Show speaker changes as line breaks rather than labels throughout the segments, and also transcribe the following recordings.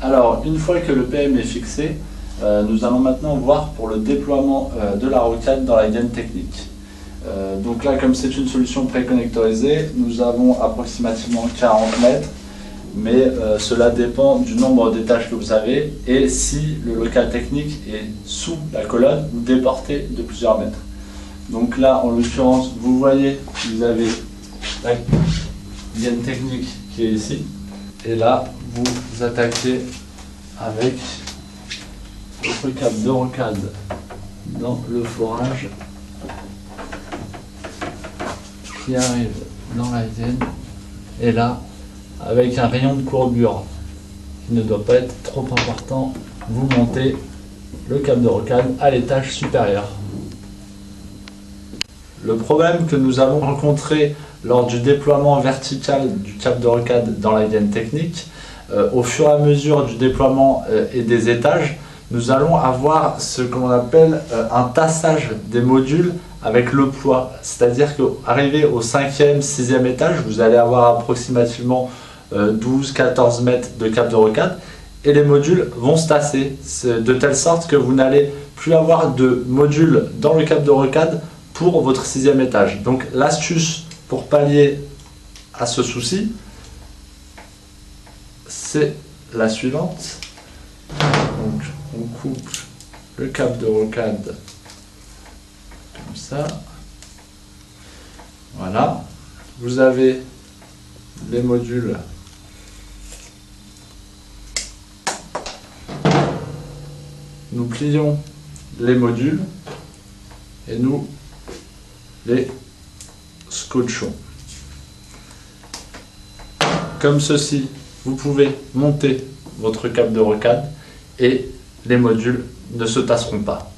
Alors, une fois que le PM est fixé, nous allons maintenant voir pour le déploiement de la rocade dans la gaine technique. Donc là, comme c'est une solution préconnectorisée, nous avons approximativement 40 mètres, mais cela dépend du nombre d'étages que vous avez et si le local technique est sous la colonne ou déporté de plusieurs mètres. Donc là, en l'occurrence, vous voyez, vous avez la gaine technique qui est ici, et là, vous attaquez avec votre câble de rocade dans le forage qui arrive dans la gaine, et là, avec un rayon de courbure qui ne doit pas être trop important, vous montez le câble de rocade à l'étage supérieur. Le problème que nous allons rencontrer lors du déploiement vertical du câble de rocade dans la gaine technique, au fur et à mesure du déploiement et des étages, nous allons avoir ce qu'on appelle un tassage des modules avec le poids. C'est-à-dire qu'arrivé au 5e, 6e étage, vous allez avoir approximativement 12-14 mètres de câble de rocade et les modules vont se tasser de telle sorte que vous n'allez plus avoir de modules dans le câble de rocade pour votre 6e étage. Donc l'astuce pour pallier à ce souci, c'est la suivante. Donc on coupe le câble de rocade comme ça. Voilà. Vous avez les modules nous plions les modules et nous les scotchons. Comme ceci, vous pouvez monter votre câble de rocade et les modules ne se tasseront pas.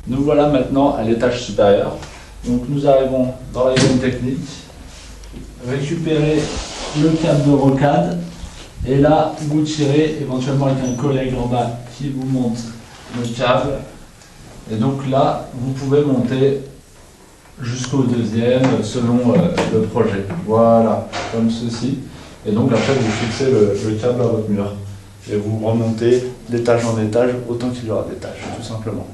Nous voilà maintenant à l'étage supérieur. Donc nous arrivons dans la gaine technique, récupérer le câble de rocade et là vous tirez éventuellement avec un collègue en bas qui vous monte le câble, et donc là vous pouvez monter jusqu'au 2e selon le projet. Voilà, comme ceci. Et donc après vous fixez le câble à votre mur et vous remontez d'étage en étage autant qu'il y aura d'étages, tout simplement.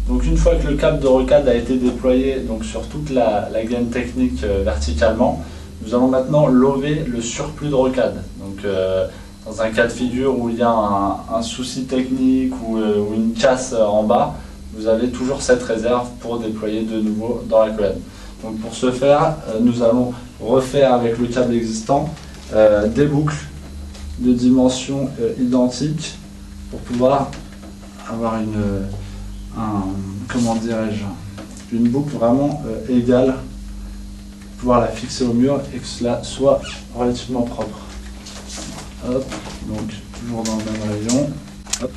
Donc une fois que le câble de rocade a été déployé donc sur toute la gaine technique verticalement, nous allons maintenant lever le surplus de rocade. Donc dans un cas de figure où il y a un souci technique ou une casse en bas, vous avez toujours cette réserve pour déployer de nouveau dans la colonne. Donc pour ce faire, nous allons refaire avec le câble existant des boucles de dimensions identiques pour pouvoir avoir une boucle vraiment égale, pouvoir la fixer au mur et que cela soit relativement propre. Hop, donc toujours dans le même rayon. Hop.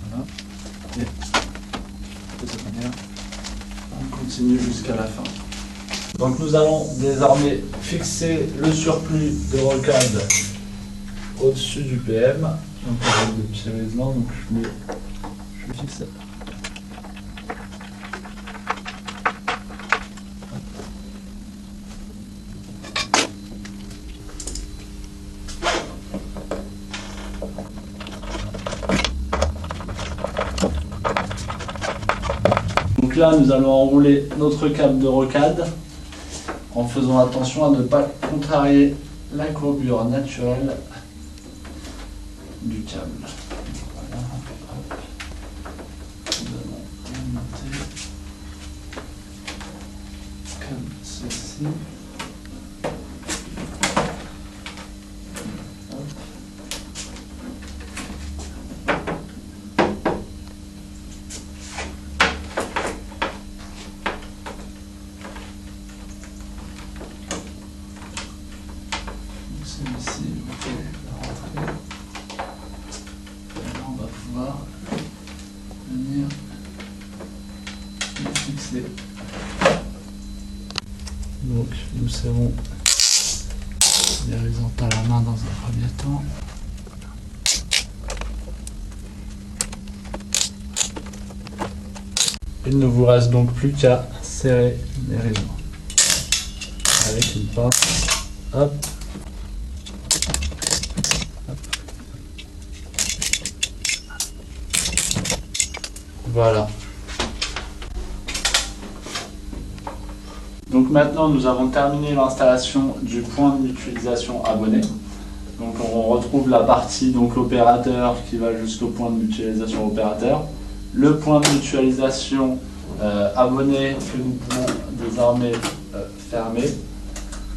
Voilà. Et de cette manière, on continue jusqu'à la fin. Donc nous allons désormais fixer le surplus de rocade au-dessus du PM. Donc avec des petits raisements, donc je le fixe. Donc là, nous allons enrouler notre câble de rocade en faisant attention à ne pas contrarier la courbure naturelle du câble. Voilà, hop. Nous allons remonter comme ceci. Celui-ci, vous pouvez le rentrer. Et là, on va pouvoir venir le fixer. Donc, nous serrons les horizontales à la main dans un premier temps. Il ne vous reste donc plus qu'à serrer les raisons avec une pince. Hop. Hop. Voilà. Donc maintenant, nous avons terminé l'installation du point de mutualisation abonné. Donc on retrouve la partie donc opérateur qui va jusqu'au point de mutualisation opérateur. Le point de mutualisation abonné que nous pouvons désormais fermer.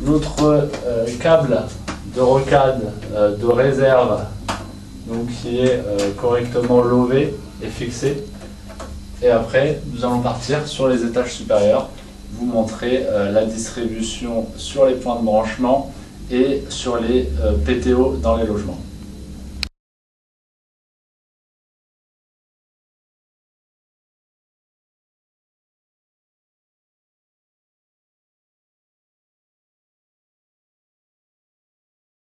Notre câble de rocade de réserve donc, qui est correctement lové et fixé. Et après, nous allons partir sur les étages supérieurs, vous montrer la distribution sur les points de branchement et sur les PTO dans les logements.